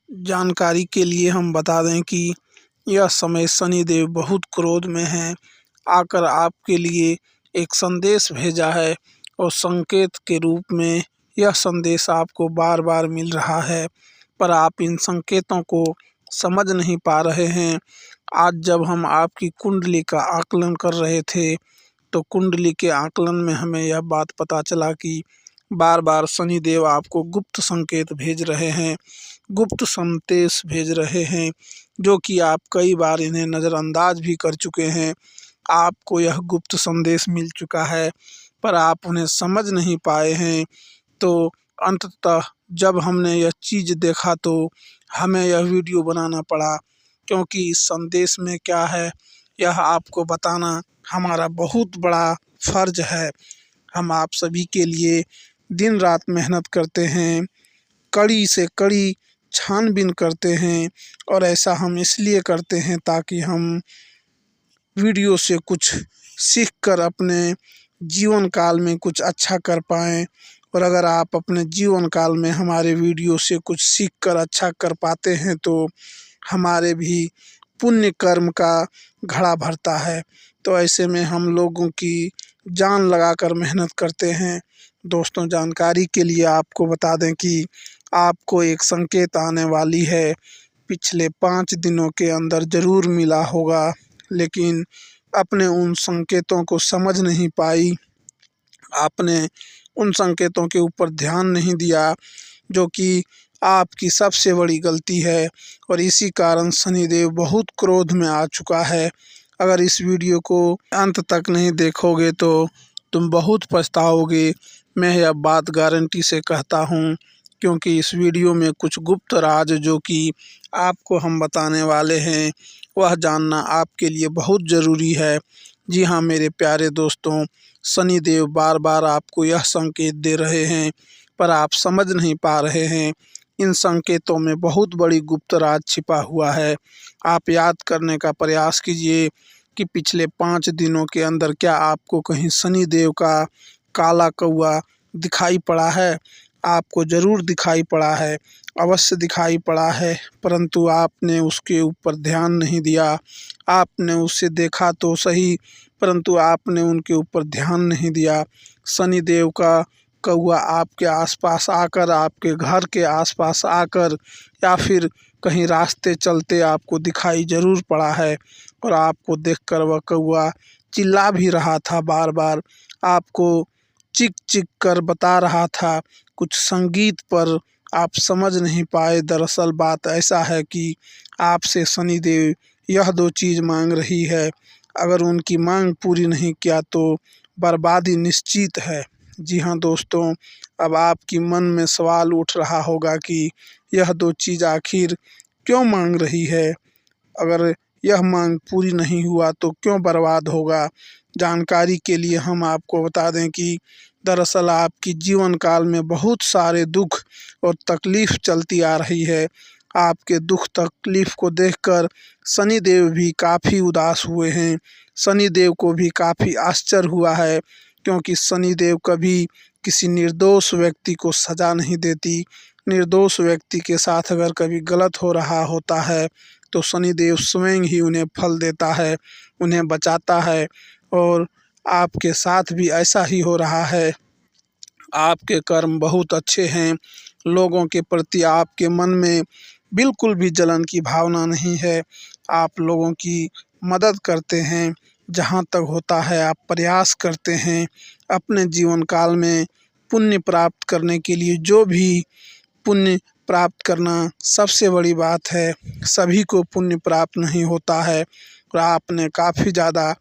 जानकारी के लिए हम बता दें कि यह समय शनिदेव बहुत क्रोध में हैं, आकर आपके लिए एक संदेश भेजा है और संकेत के रूप में यह संदेश आपको बार बार मिल रहा है, पर आप इन संकेतों को समझ नहीं पा रहे हैं। आज जब हम आपकी कुंडली का आकलन कर रहे थे, तो कुंडली के आकलन में हमें यह बात पता चला कि बार बार शनिदेव आपको गुप्त संकेत भेज रहे हैं, गुप्त संदेश भेज रहे हैं, जो कि आप कई बार इन्हें नज़रअंदाज भी कर चुके हैं। आपको यह गुप्त संदेश मिल चुका है, पर आप उन्हें समझ नहीं पाए हैं। तो अंततः जब हमने यह चीज़ देखा तो हमें यह वीडियो बनाना पड़ा, क्योंकि इस संदेश में क्या है यह आपको बताना हमारा बहुत बड़ा फ़र्ज़ है। हम आप सभी के लिए दिन रात मेहनत करते हैं, कड़ी से कड़ी छानबीन करते हैं, और ऐसा हम इसलिए करते हैं ताकि हम वीडियो से कुछ सीख कर अपने जीवन काल में कुछ अच्छा कर पाएँ। और अगर आप अपने जीवन काल में हमारे वीडियो से कुछ सीख कर अच्छा कर पाते हैं तो हमारे भी पुण्य कर्म का घड़ा भरता है। तो ऐसे में हम लोगों की जान लगाकर मेहनत करते हैं। दोस्तों, जानकारी के लिए आपको बता दें कि आपको एक संकेत आने वाली है, पिछले 5 दिनों के अंदर ज़रूर मिला होगा, लेकिन आपने उन संकेतों को समझ नहीं पाई, आपने उन संकेतों के ऊपर ध्यान नहीं दिया, जो कि आपकी सबसे बड़ी गलती है, और इसी कारण शनिदेव बहुत क्रोध में आ चुका है। अगर इस वीडियो को अंत तक नहीं देखोगे तो तुम बहुत पछताओगे, मैं यह बात गारंटी से कहता हूँ, क्योंकि इस वीडियो में कुछ गुप्त राज जो कि आपको हम बताने वाले हैं, वह जानना आपके लिए बहुत ज़रूरी है। जी हाँ मेरे प्यारे दोस्तों, शनिदेव बार बार आपको यह संकेत दे रहे हैं, पर आप समझ नहीं पा रहे हैं। इन संकेतों में बहुत बड़ी गुप्त राज छिपा हुआ है। आप याद करने का प्रयास कीजिए कि पिछले 5 दिनों के अंदर क्या आपको कहीं शनिदेव का काला कौवा दिखाई पड़ा है? आपको ज़रूर दिखाई पड़ा है, अवश्य दिखाई पड़ा है, परंतु आपने उसके ऊपर ध्यान नहीं दिया। आपने उसे देखा तो सही, परंतु आपने उनके ऊपर ध्यान नहीं दिया। शनिदेव का कौवा आपके आसपास आकर, आपके घर के आसपास आकर, या फिर कहीं रास्ते चलते आपको दिखाई ज़रूर पड़ा है, और आपको देखकर वह कौवा चिल्ला भी रहा था बार बार, आपको चीख चीख कर बता रहा था कुछ संगीत, पर आप समझ नहीं पाए। दरअसल बात ऐसा है कि आपसे शनिदेव यह 2 चीज़ मांग रही है, अगर उनकी मांग पूरी नहीं किया तो बर्बादी निश्चित है। जी हाँ दोस्तों, अब आपकी मन में सवाल उठ रहा होगा कि यह 2 चीज़ आखिर क्यों मांग रही है? अगर यह मांग पूरी नहीं हुआ तो क्यों बर्बाद होगा? जानकारी के लिए हम आपको बता दें कि दरअसल आपकी जीवन काल में बहुत सारे दुख और तकलीफ चलती आ रही है। आपके दुख तकलीफ को देखकर शनिदेव भी काफ़ी उदास हुए हैं। शनिदेव को भी काफ़ी आश्चर्य हुआ है, क्योंकि शनिदेव कभी किसी निर्दोष व्यक्ति को सज़ा नहीं देती। निर्दोष व्यक्ति के साथ अगर कभी गलत हो रहा होता है तो शनिदेव स्वयं ही उन्हें फल देता है, उन्हें बचाता है, और आपके साथ भी ऐसा ही हो रहा है। आपके कर्म बहुत अच्छे हैं, लोगों के प्रति आपके मन में बिल्कुल भी जलन की भावना नहीं है। आप लोगों की मदद करते हैं, जहाँ तक होता है आप प्रयास करते हैं। अपने जीवन काल में पुण्य प्राप्त करने के लिए, जो भी पुण्य प्राप्त करना सबसे बड़ी बात है, सभी को पुण्य प्राप्त नहीं होता है, और आपने काफ़ी ज़्यादा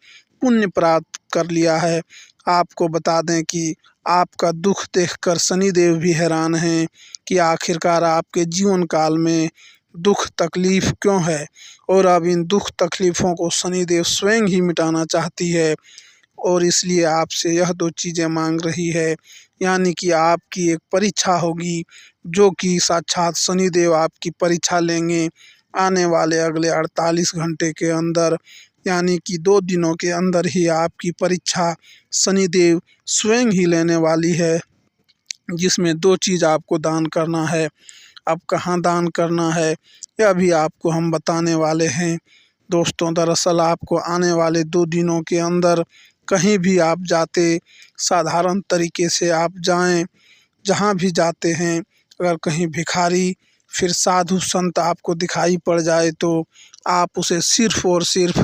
पुण्य प्राप्त कर लिया है। आपको बता दें कि आपका दुख देखकर शनिदेव भी हैरान हैं कि आखिरकार आपके जीवन काल में दुख तकलीफ क्यों है, और अब इन दुख तकलीफ़ों को शनिदेव स्वयं ही मिटाना चाहती है, और इसलिए आपसे यह 2 चीज़ें मांग रही है। यानी कि आपकी एक परीक्षा होगी, जो कि साक्षात शनिदेव आपकी परीक्षा लेंगे आने वाले अगले 48 घंटे के अंदर, यानी कि 2 दिनों के अंदर ही आपकी परीक्षा शनिदेव स्वयं ही लेने वाली है, जिसमें 2 चीज़ आपको दान करना है। अब कहाँ दान करना है, यह भी आपको हम बताने वाले हैं। दोस्तों, दरअसल आपको आने वाले 2 दिनों के अंदर कहीं भी आप जाते, साधारण तरीके से आप जाएं, जहाँ भी जाते हैं, अगर कहीं भिखारी फिर साधु संत आपको दिखाई पड़ जाए तो आप उसे सिर्फ और सिर्फ,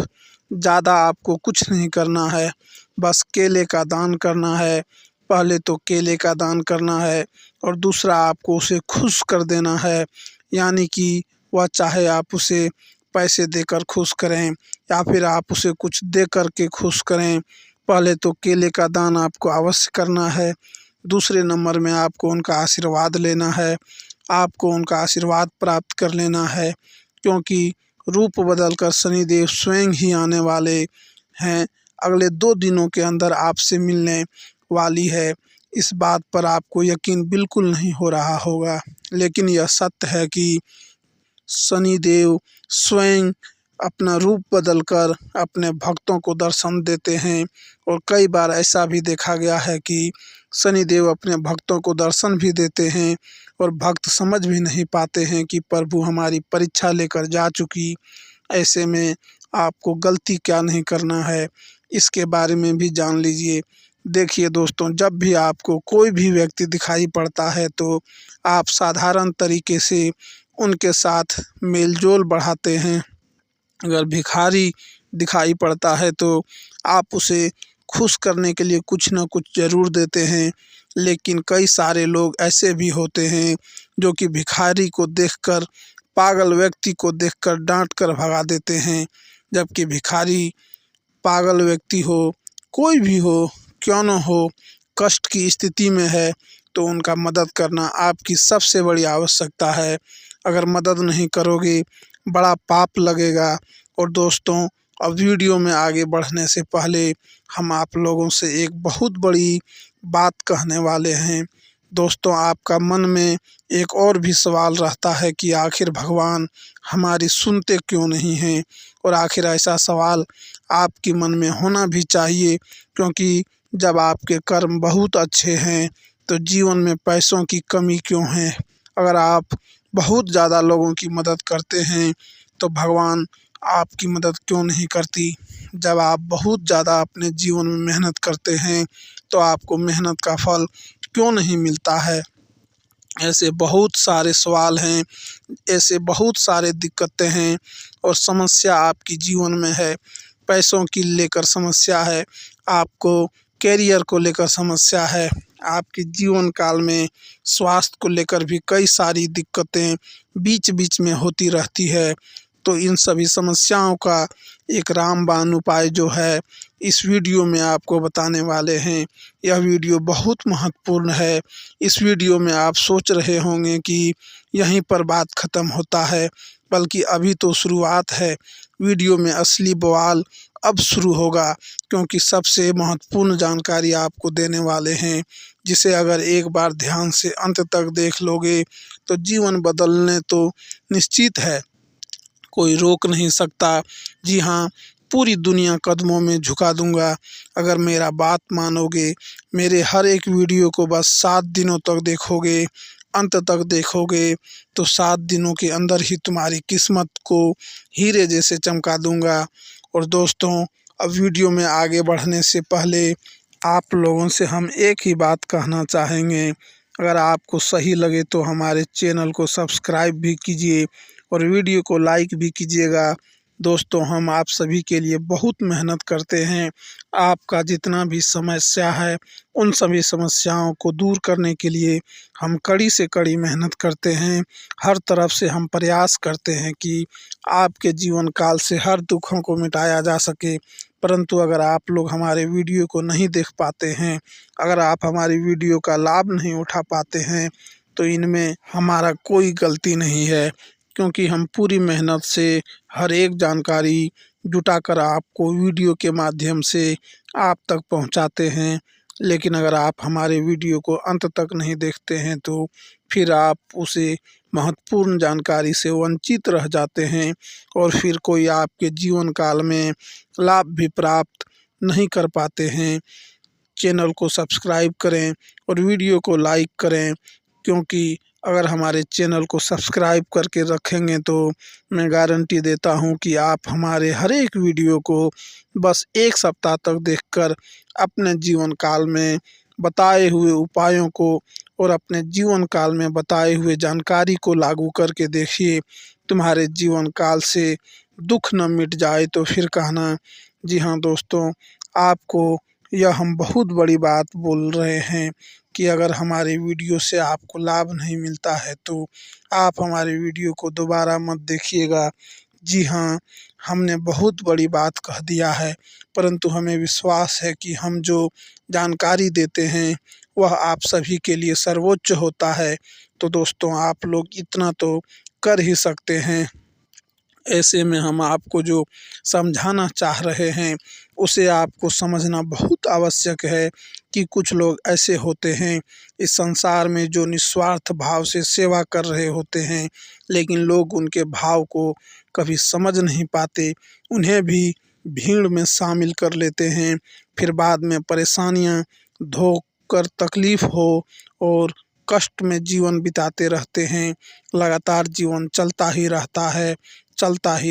ज़्यादा आपको कुछ नहीं करना है, बस केले का दान करना है। पहले तो केले का दान करना है और दूसरा आपको उसे खुश कर देना है, यानी कि वह चाहे आप उसे पैसे देकर खुश करें या फिर आप उसे कुछ दे कर के खुश करें। पहले तो केले का दान आपको अवश्य करना है। दूसरे नंबर में आपको उनका आशीर्वाद लेना है, आपको उनका आशीर्वाद प्राप्त कर लेना है, क्योंकि रूप बदल कर शनिदेव स्वयं ही आने वाले हैं। अगले 2 दिनों के अंदर आपसे मिलने वाली है। इस बात पर आपको यकीन बिल्कुल नहीं हो रहा होगा, लेकिन यह सत्य है कि शनिदेव स्वयं अपना रूप बदलकर अपने भक्तों को दर्शन देते हैं। और कई बार ऐसा भी देखा गया है कि शनिदेव अपने भक्तों को दर्शन भी देते हैं और भक्त समझ भी नहीं पाते हैं कि प्रभु हमारी परीक्षा लेकर जा चुकी। ऐसे में आपको गलती क्या नहीं करना है, इसके बारे में भी जान लीजिए। देखिए दोस्तों, जब भी आपको कोई भी व्यक्ति दिखाई पड़ता है तो आप साधारण तरीके से उनके साथ मेल-जोल बढ़ाते हैं। अगर भिखारी दिखाई पड़ता है तो आप उसे खुश करने के लिए कुछ न कुछ ज़रूर देते हैं। लेकिन कई सारे लोग ऐसे भी होते हैं जो कि भिखारी को देखकर, पागल व्यक्ति को देखकर डांट कर भगा देते हैं। जबकि भिखारी, पागल व्यक्ति हो, कोई भी हो, क्यों न हो, कष्ट की स्थिति में है तो उनका मदद करना आपकी सबसे बड़ी आवश्यकता है। अगर मदद नहीं करोगे, बड़ा पाप लगेगा। और दोस्तों, अब वीडियो में आगे बढ़ने से पहले हम आप लोगों से एक बहुत बड़ी बात कहने वाले हैं। दोस्तों, आपका मन में एक और भी सवाल रहता है कि आखिर भगवान हमारी सुनते क्यों नहीं हैं? और आखिर ऐसा सवाल आपके मन में होना भी चाहिए, क्योंकि जब आपके कर्म बहुत अच्छे हैं तो जीवन में पैसों की कमी क्यों है? अगर आप बहुत ज़्यादा लोगों की मदद करते हैं तो भगवान आपकी मदद क्यों नहीं करती? जब आप बहुत ज़्यादा अपने जीवन में मेहनत करते हैं तो आपको मेहनत का फल क्यों नहीं मिलता है? ऐसे बहुत सारे सवाल हैं, ऐसे बहुत सारे दिक्कतें हैं और समस्या आपकी जीवन में है। पैसों की लेकर समस्या है, आपको कैरियर को लेकर समस्या है, आपके जीवन काल में स्वास्थ्य को लेकर भी कई सारी दिक्कतें बीच-बीच में होती रहती है। तो इन सभी समस्याओं का एक रामबाण उपाय जो है, इस वीडियो में आपको बताने वाले हैं। यह वीडियो बहुत महत्वपूर्ण है। इस वीडियो में आप सोच रहे होंगे कि यहीं पर बात ख़त्म होता है, बल्कि अभी तो शुरुआत है। वीडियो में असली बवाल अब शुरू होगा, क्योंकि सबसे महत्वपूर्ण जानकारी आपको देने वाले हैं, जिसे अगर एक बार ध्यान से अंत तक देख लोगे तो जीवन बदलने तो निश्चित है, कोई रोक नहीं सकता। जी हाँ, पूरी दुनिया कदमों में झुका दूंगा अगर मेरा बात मानोगे। मेरे हर एक वीडियो को बस 7 दिनों तक देखोगे, अंत तक देखोगे, तो 7 दिनों के अंदर ही तुम्हारी किस्मत को हीरे जैसे चमका दूंगा। और दोस्तों, अब वीडियो में आगे बढ़ने से पहले आप लोगों से हम एक ही बात कहना चाहेंगे, अगर आपको सही लगे तो हमारे चैनल को सब्सक्राइब भी कीजिए और वीडियो को लाइक भी कीजिएगा। दोस्तों, हम आप सभी के लिए बहुत मेहनत करते हैं। आपका जितना भी समस्या है, उन सभी समस्याओं को दूर करने के लिए हम कड़ी से कड़ी मेहनत करते हैं। हर तरफ से हम प्रयास करते हैं कि आपके जीवन काल से हर दुखों को मिटाया जा सके। परंतु अगर आप लोग हमारे वीडियो को नहीं देख पाते हैं, अगर आप हमारी वीडियो का लाभ नहीं उठा पाते हैं, तो इनमें हमारा कोई गलती नहीं है, क्योंकि हम पूरी मेहनत से हर एक जानकारी जुटाकर आपको वीडियो के माध्यम से आप तक पहुंचाते हैं। लेकिन अगर आप हमारे वीडियो को अंत तक नहीं देखते हैं तो फिर आप उसे महत्वपूर्ण जानकारी से वंचित रह जाते हैं और फिर कोई आपके जीवन काल में लाभ भी प्राप्त नहीं कर पाते हैं। चैनल को सब्सक्राइब करें और वीडियो को लाइक करें, क्योंकि अगर हमारे चैनल को सब्सक्राइब करके रखेंगे तो मैं गारंटी देता हूं कि आप हमारे हर एक वीडियो को बस 1 सप्ताह तक देखकर अपने जीवन काल में बताए हुए उपायों को और अपने जीवन काल में बताए हुए जानकारी को लागू करके देखिए। तुम्हारे जीवन काल से दुख न मिट जाए तो फिर कहना। जी हाँ दोस्तों, आपको यह हम बहुत बड़ी बात बोल रहे हैं कि अगर हमारे वीडियो से आपको लाभ नहीं मिलता है तो आप हमारे वीडियो को दोबारा मत देखिएगा। जी हाँ, हमने बहुत बड़ी बात कह दिया है, परंतु हमें विश्वास है कि हम जो जानकारी देते हैं वह आप सभी के लिए सर्वोच्च होता है। तो दोस्तों, आप लोग इतना तो कर ही सकते हैं। ऐसे में हम आपको जो समझाना चाह रहे हैं उसे आपको समझना बहुत आवश्यक है कि कुछ लोग ऐसे होते हैं इस संसार में जो निस्वार्थ भाव से सेवा कर रहे होते हैं, लेकिन लोग उनके भाव को कभी समझ नहीं पाते। उन्हें भी भीड़ में शामिल कर लेते हैं, फिर बाद में परेशानियां धोकर तकलीफ हो और कष्ट में जीवन बिताते रहते हैं। लगातार जीवन चलता ही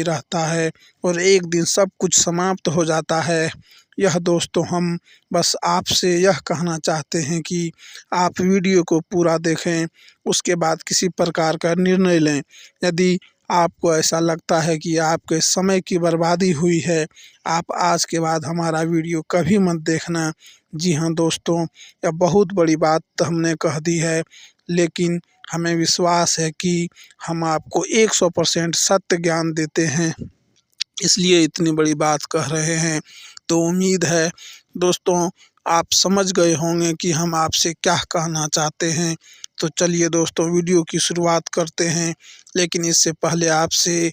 रहता है और एक दिन सब कुछ समाप्त हो जाता है। यह दोस्तों, हम बस आपसे यह कहना चाहते हैं कि आप वीडियो को पूरा देखें, उसके बाद किसी प्रकार का निर्णय लें। यदि आपको ऐसा लगता है कि आपके समय की बर्बादी हुई है, आप आज के बाद हमारा वीडियो कभी मत देखना। जी हाँ दोस्तों, यह बहुत बड़ी बात हमने कह दी है, लेकिन हमें विश्वास है कि हम आपको 100% सत्य ज्ञान देते हैं, इसलिए इतनी बड़ी बात कह रहे हैं। तो उम्मीद है दोस्तों आप समझ गए होंगे कि हम आपसे क्या कहना चाहते हैं। तो चलिए दोस्तों, वीडियो की शुरुआत करते हैं, लेकिन इससे पहले आपसे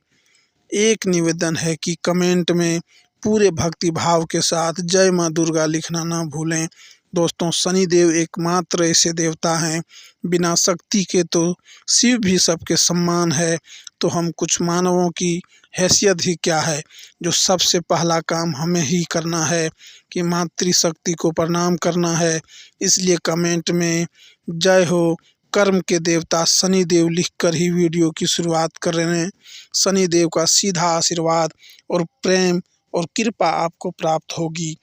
एक निवेदन है कि कमेंट में पूरे भक्ति भाव के साथ जय माँ दुर्गा लिखना ना भूलें। दोस्तों, शनिदेव एकमात्र ऐसे देवता हैं, बिना शक्ति के तो शिव भी सबके सम्मान है, तो हम कुछ मानवों की हैसियत ही क्या है। जो सबसे पहला काम हमें ही करना है कि मातृशक्ति को प्रणाम करना है। इसलिए कमेंट में जय हो कर्म के देवता शनिदेव लिखकर ही वीडियो की शुरुआत कर रहे हैं। शनिदेव का सीधा आशीर्वाद और प्रेम और कृपा आपको प्राप्त होगी।